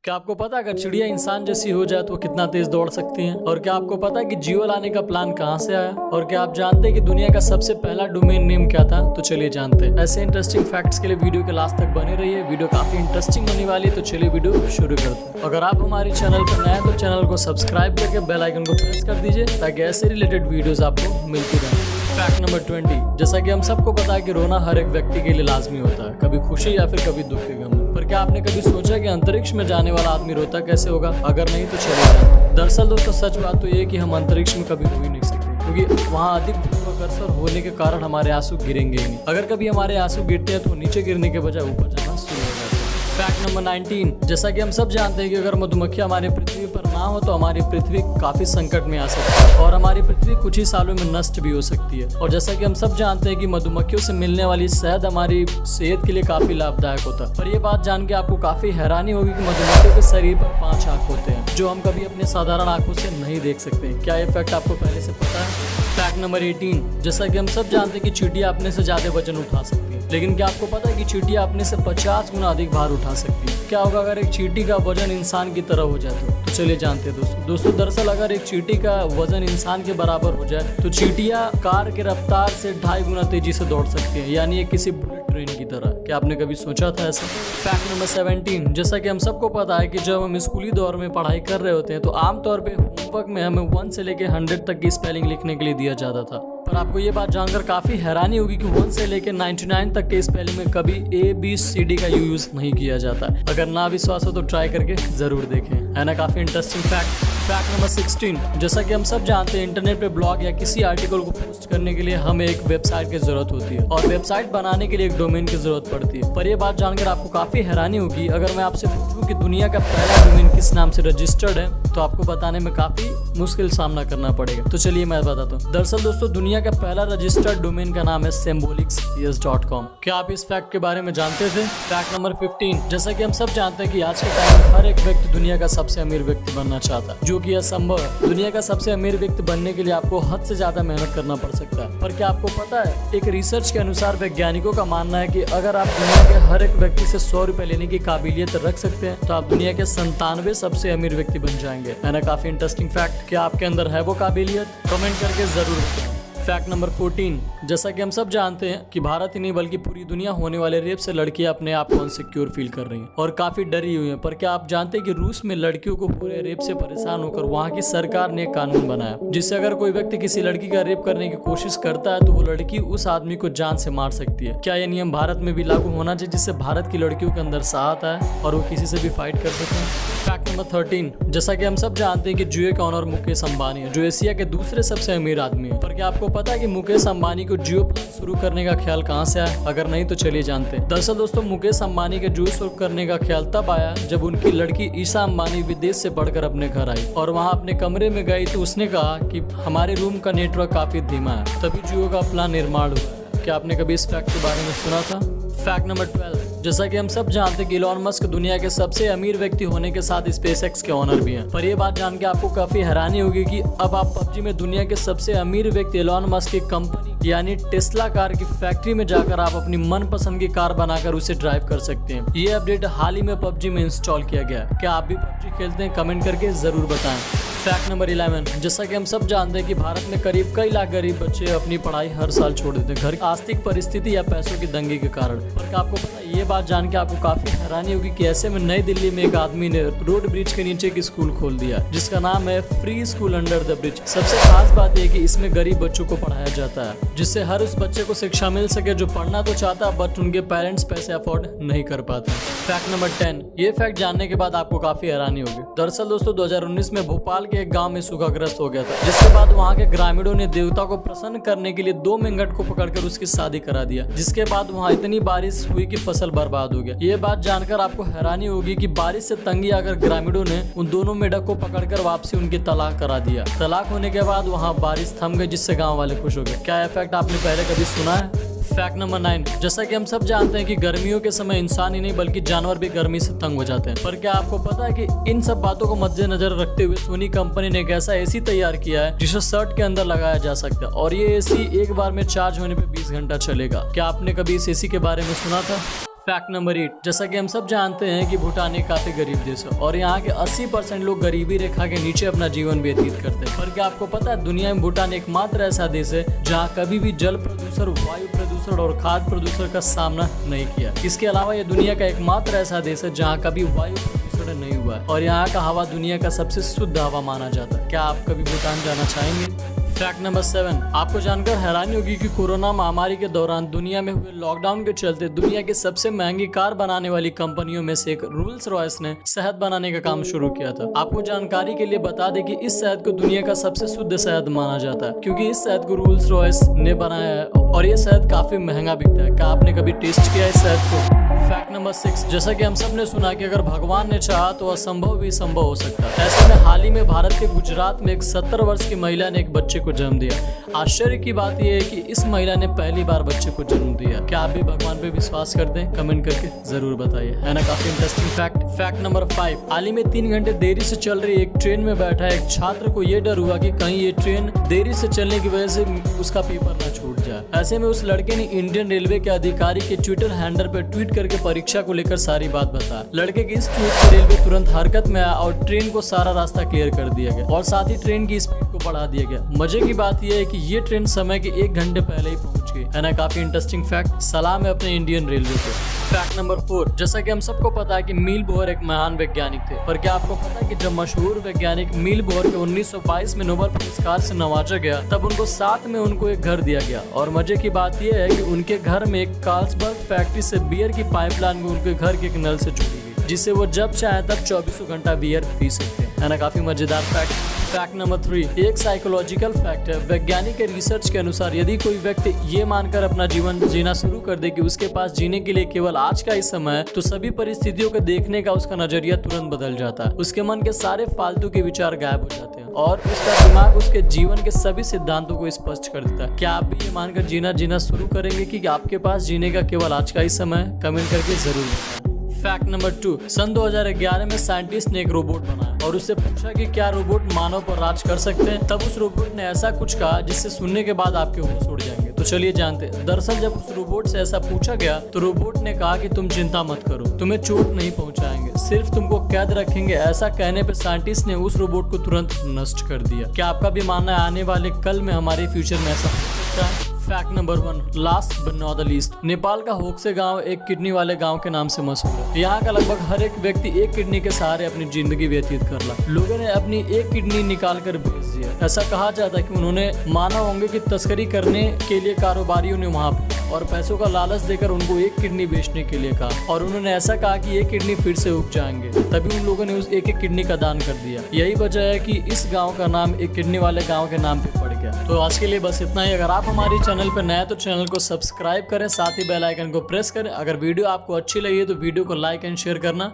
क्या आपको पता है अगर चिड़िया इंसान जैसी हो जाए तो वो कितना तेज दौड़ सकती हैं? और क्या आपको पता है कि जियो लाने का प्लान कहाँ से आया? और क्या आप जानते हैं कि दुनिया का सबसे पहला डोमेन नेम क्या था? तो चलिए जानते हैं। ऐसे इंटरेस्टिंग फैक्ट्स के लिए वीडियो के लास्ट तक बने रहिए। वीडियो काफी इंटरेस्टिंग होने वाली है, तो चलिए वीडियो शुरू करते हैं। अगर आप हमारे चैनल पर नए हैं तो चैनल को सब्सक्राइब करके बेल आइकन को प्रेस कर दीजिए ताकि ऐसे रिलेटेड वीडियोस आपको मिलती रहे। फैक्ट नंबर 20, जैसा कि हम सबको पता है कि रोना हर एक व्यक्ति के लिए लाजमी होता है, कभी खुशी या फिर कभी दुख के गम में। पर क्या आपने कभी सोचा कि अंतरिक्ष में जाने वाला आदमी रोता कैसे होगा? अगर नहीं तो चलिए। दरअसल दोस्तों सच बात तो ये है कि हम अंतरिक्ष में कभी हो ही नहीं सकते, क्योंकि वहाँ अधिक गुरुत्वाकर्षण होने के कारण हमारे आंसू गिरेंगे ही नहीं। अगर कभी हमारे आंसू गिरते हैं तो नीचे गिरने के बजाय ऊपर जाना शुरू हो जाता है। फैक्ट नंबर 19, जैसा कि हम सब जानते हैं कि अगर मधुमक्खी हमारी पृथ्वी पर ना हो तो हमारी पृथ्वी काफी संकट में आ सकती है और हमारी पृथ्वी कुछ ही सालों में नष्ट भी हो सकती है। और जैसा कि हम सब जानते हैं कि मधुमक्खियों से मिलने वाली शहद हमारी सेहत के लिए काफी लाभदायक होता है। पर ये बात जान के आपको काफी हैरानी होगी कि मधुमक्खियों के शरीर पर 5 आँख होते हैं, जो हम कभी अपने साधारण आंखों से नहीं देख सकते। क्या ये फैक्ट आपको पहले से पता है? फैक्ट नंबर 18, जैसा कि हम सब जानते हैं कि चींटियां अपने से ज्यादा वजन उठा सकती है, लेकिन क्या आपको पता है कि चींटियां अपने से 50 गुना अधिक भार उठा सकती है? क्या होगा अगर एक चींटी का वजन इंसान की तरह हो जाए तो चलिए जानते हैं दोस्तों दरअसल अगर एक चींटी का वजन इंसान के बराबर हो जाए तो चींटियां कार की रफ्तार से 2.5 गुना तेजी से दौड़ सकती है, यानी ये किसी बुलेट ट्रेन की तरह। क्या आपने कभी सोचा था ऐसा? फैक्ट नंबर 17, जैसा कि हम सबको पता है कि जब हम स्कूली दौर में पढ़ाई कर रहे होते हैं तो आमतौर पे होमवर्क में हमें 1 से लेके 100 तक की स्पेलिंग लिखने के लिए दिया जाता था। पर आपको ये बात जानकर काफी हैरानी होगी कि 1 से लेकर 99 तक के स्पेलिंग में कभी ABCD का यूज नहीं किया जाता। अगर ना विश्वास हो तो ट्राई करके जरूर देखें, है ना काफी इंटरेस्टिंग फैक्ट। फैक्ट नंबर 16, जैसा कि हम सब जानते हैं इंटरनेट पे ब्लॉग या किसी आर्टिकल को पोस्ट करने के लिए हमें एक वेबसाइट की जरूरत होती है और वेबसाइट बनाने के लिए एक डोमेन की जरूरत पड़ती है। पर ये बात जानकर आपको काफी हैरानी होगी अगर मैं आपसे पूछूं कि दुनिया का पहला डोमेन किस नाम से रजिस्टर्ड है, तो आपको बताने में काफी मुश्किल सामना करना पड़ेगा। तो चलिए मैं बताता हूँ। दरअसल दोस्तों दुनिया का पहला रजिस्टर्ड डोमेन का नाम है symbolicsys.com। क्या आप इस फैक्ट के बारे में जानते थे? फैक्ट नंबर 15, जैसा कि हम सब जानते हैं कि आज के टाइम में हर एक व्यक्ति दुनिया का सबसे अमीर व्यक्ति बनना चाहता है, जो कि असंभव है। दुनिया का सबसे अमीर व्यक्ति बनने के लिए आपको हद से ज्यादा मेहनत करना पड़ सकता है। पर क्या आपको पता है एक रिसर्च के अनुसार वैज्ञानिकों का मानना है कि अगर आप दुनिया के हर एक व्यक्ति से 100 रुपए लेने की काबिलियत रख सकते हैं तो आप दुनिया के 97 सबसे अमीर व्यक्ति बन जाएंगे, है ना काफी इंटरेस्टिंग फैक्ट। क्या आपके अंदर है वो काबिलियत? कमेंट करके जरूर बताएं। फैक्ट नंबर 14, जैसा कि हम सब जानते हैं कि भारत ही नहीं बल्कि पूरी दुनिया होने वाले रेप से लड़कियां अपने आप को अनसिक्योर फील कर रही हैं और काफी डरी हुई हैं। पर क्या आप जानते हैं कि रूस में लड़कियों को हो रहे रेप से परेशान होकर वहां की सरकार ने एक कानून बनाया जिससे अगर कोई व्यक्ति किसी लड़की का रेप करने की कोशिश करता है तो वो लड़की उस आदमी को जान से मार सकती है। क्या यह नियम भारत में भी लागू होना चाहिए जिससे भारत की लड़कियों के अंदर साहस आए और वो किसी से भी फाइट कर सकें? फैक्ट नंबर 13, जैसा कि हम सब जानते हैं कि जियो का ओनर मुकेश अंबानी है, जो एशिया के दूसरे सबसे अमीर आदमी है। पर क्या आपको पता है कि मुकेश अंबानी को जियो प्लान शुरू करने का ख्याल कहां से आया? अगर नहीं तो चलिए जानते हैं। दरअसल दोस्तों मुकेश अंबानी के जियो शुरू करने का ख्याल तब आया जब उनकी लड़की ईशा अंबानी विदेश से पढ़कर अपने घर आई और वहां अपने कमरे में गई तो उसने कहा कि हमारे रूम का नेटवर्क काफी धीमा है, तभी जियो का प्लान निर्माण हुआ। क्या आपने कभी इस फैक्ट के बारे में सुना था? फैक्ट नंबर 12, जैसा कि हम सब जानते हैं कि इलॉन मस्क दुनिया के सबसे अमीर व्यक्ति होने के साथ स्पेसएक्स के ओनर भी हैं। पर यह बात जान के आपको काफी हैरानी होगी कि अब आप पबजी में दुनिया के सबसे अमीर व्यक्ति इलॉन मस्क की कंपनी यानी टेस्ला कार की फैक्ट्री में जाकर आप अपनी मनपसंद की कार बनाकर उसे ड्राइव कर सकते हैं। ये अपडेट हाल ही में पबजी में इंस्टॉल किया गया है। क्या आप भी पबजी खेलते हैं? कमेंट करके जरूर बताएं। फैक्ट नंबर 11, जैसा कि हम सब जानते हैं कि भारत में करीब कई लाख गरीब बच्चे अपनी पढ़ाई हर साल छोड़ देते हैं घर की आर्थिक परिस्थिति या पैसों की तंगी के कारण। पर क्या आपको पता है ये बात जान के आपको काफी हैरानी होगी कि ऐसे में नई दिल्ली में एक आदमी ने रोड ब्रिज के नीचे एक स्कूल खोल दिया जिसका नाम है free school under the bridge. सबसे खास बात यह कि इसमें गरीब बच्चों को पढ़ाया जाता है जिससे हर उस बच्चे को शिक्षा मिल सके जो पढ़ना तो चाहता है बट उनके पेरेंट्स पैसे अफोर्ड नहीं कर पाते। फैक्ट नंबर 10, ये फैक्ट जानने के बाद आपको काफी हैरानी होगी। दरअसल दोस्तों 2019 में भोपाल के एक गाँव में सूखाग्रस्त हो गया था, जिसके बाद वहाँ के ग्रामीणों ने देवता को प्रसन्न करने के लिए 2 मेंढक को पकड़कर उसकी शादी करा दिया, जिसके बाद वहाँ इतनी बारिश हुई कि फसल बर्बाद हो गया। ये बात जानकर आपको हैरानी होगी कि बारिश से तंगी आकर ग्रामीणों ने उन दोनों मेंढक को पकड़कर वापसी उनकी तलाक करा दिया। तलाक होने के बाद वहाँ बारिश थम गई जिससे गाँव वाले खुश हो गए। क्या यह फैक्ट आपने पहले कभी सुना है? फैक्ट नंबर 9, जैसा कि हम सब जानते हैं कि गर्मियों के समय इंसान ही नहीं बल्कि जानवर भी गर्मी से तंग हो जाते हैं। पर क्या आपको पता है कि इन सब बातों को मद्देनजर रखते हुए सोनी कंपनी ने एक ऐसा एसी तैयार किया है जिसे शर्ट के अंदर लगाया जा सकता है और ये एसी एक बार में चार्ज होने पे 20 घंटा चलेगा। क्या आपने कभी इस एसी के बारे में सुना था? फैक्ट नंबर 8, जैसा कि हम सब जानते हैं कि भूटान एक काफी गरीब देश है और यहाँ के 80% लोग गरीबी रेखा के नीचे अपना जीवन व्यतीत करते हैं। पर क्या आपको पता है दुनिया में भूटान एकमात्र ऐसा देश है जहाँ कभी भी जल प्रदूषण, वायु प्रदूषण और खाद्य प्रदूषण का सामना नहीं किया। इसके अलावा ये दुनिया का एकमात्र ऐसा देश है जहाँ कभी वायु प्रदूषण नहीं हुआ है और यहाँ का हवा दुनिया का सबसे शुद्ध हवा माना जाता है। क्या आप कभी भूटान जाना चाहेंगे? फैक्ट नंबर 7, आपको जानकर हैरानी होगी कि कोरोना महामारी के दौरान दुनिया में हुए लॉकडाउन के चलते दुनिया की सबसे महंगी कार बनाने वाली कंपनियों में से एक रोल्स रॉयस ने शहद बनाने का काम शुरू किया था। आपको जानकारी के लिए बता दें कि इस शहद को दुनिया का सबसे शुद्ध शहद माना जाता है क्योंकि इस शहद को रोल्स रॉयस ने बनाया है और ये शहद काफी महंगा बिकता है। क्या आपने कभी टेस्ट किया इस शहद को? फैक्ट नंबर 6, जैसा कि हम सब ने सुना कि अगर भगवान ने चाहा तो असंभव भी संभव हो सकता है। ऐसे में हाल ही में भारत के गुजरात में एक 70 वर्ष की महिला ने एक बच्चे को जन्म दिया। आश्चर्य की बात यह है कि इस महिला ने पहली बार बच्चे को जन्म दिया। क्या आप भी भगवान पे विश्वास करते हैं? कमेंट करके जरूर बताइए, है ना काफी इंटरेस्टिंग फैक्ट। फैक्ट नंबर 5, हाल ही में 3 घंटे देरी से चल रही एक ट्रेन में बैठा एक छात्र को यह डर हुआ कि कहीं ये ट्रेन देरी से चलने की वजह से उसका पेपर न छूट जाए। ऐसे में उस लड़के ने इंडियन रेलवे के अधिकारी के ट्विटर हैंडल पर ट्वीट करके परीक्षा को लेकर सारी बात बताया। लड़के की इस ट्वीट से रेलवे तुरंत हरकत में आया और ट्रेन को सारा रास्ता क्लियर कर दिया गया और साथ ही ट्रेन की स्पीड को बढ़ा दिया गया। मजे की बात यह है कि ये ट्रेन समय के 1 घंटे पहले ही पहुंच गई, है ना काफी इंटरेस्टिंग फैक्ट। सलाम है अपने इंडियन रेलवे को। फैक्ट नंबर 4, जैसा कि हम सबको पता है कि नील बोहर एक महान वैज्ञानिक थे। पर क्या आपको पता है कि जब मशहूर वैज्ञानिक नील बोहर को 1922 में नोबेल पुरस्कार से नवाजा गया तब उनको साथ में उनको एक घर दिया गया और मजे की बात यह है कि उनके घर में एक कार्लसबर्ग फैक्ट्री से बियर की पाइपलाइन उनके घर के एक नल से जुड़ी हुई जिससे वो जब चाहे तब 24 घंटा बियर पी सकते हैं, है ना काफी मजेदार फैक्ट। फैक्ट नंबर 3, एक साइकोलॉजिकल फैक्ट है। वैज्ञानिक के रिसर्च के अनुसार यदि कोई व्यक्ति ये मानकर अपना जीवन जीना शुरू कर दे कि उसके पास जीने के लिए केवल आज का ही समय है तो सभी परिस्थितियों को देखने का उसका नजरिया तुरंत बदल जाता है। उसके मन के सारे फालतू के विचार गायब हो जाते हैं और उसका दिमाग उसके जीवन के सभी सिद्धांतों को स्पष्ट कर देता है। क्या आप भी ये मानकर जीना शुरू करेंगे कि आपके पास जीने का केवल आज का ही समय है? कमेंट करके जरूर बताएं। फैक्ट नंबर 2, सन 2011 में साइंटिस्ट ने एक रोबोट बनाया और उससे पूछा कि क्या रोबोट मानव पर राज कर सकते हैं। तब उस रोबोट ने ऐसा कुछ कहा जिससे सुनने के बाद आपके होश उड़ जाएंगे। तो चलिए जानते हैं। दरअसल जब उस रोबोट से ऐसा पूछा गया तो रोबोट ने कहा कि तुम चिंता मत करो, तुम्हें चोट नहीं पहुंचाएंगे, सिर्फ तुमको कैद रखेंगे। ऐसा कहने पे साइंटिस्ट ने उस रोबोट को तुरंत नष्ट कर दिया। क्या आपका भी मानना है आने वाले कल में हमारे फ्यूचर में ऐसा हो सकता है? Fact number 1, last but not the least, Nepal का होक्से गांव एक किडनी वाले गांव के नाम से मशहूर है। यहाँ का लगभग हर एक व्यक्ति एक किडनी के सहारे अपनी जिंदगी व्यतीत कर रहा। लोगों ने अपनी एक किडनी निकाल कर बेच दिया। ऐसा कहा जाता है कि उन्होंने मानव अंगों की तस्करी करने के लिए कारोबारियों ने वहाँ और पैसों का लालच देकर उनको एक किडनी बेचने के लिए कहा और उन्होंने ऐसा कहा कि ये किडनी फिर से उग जाएंगे। तभी उन लोगों ने उस एक किडनी का दान कर दिया। यही वजह है कि इस गांव का नाम एक किडनी वाले गांव के नाम पे पड़ गया। तो आज के लिए बस इतना ही। अगर आप हमारे चैनल पर नए हैं तो चैनल को सब्सक्राइब करें, साथ ही बेल आइकन को प्रेस करें। अगर वीडियो आपको अच्छी लगी है तो वीडियो को लाइक एंड शेयर करना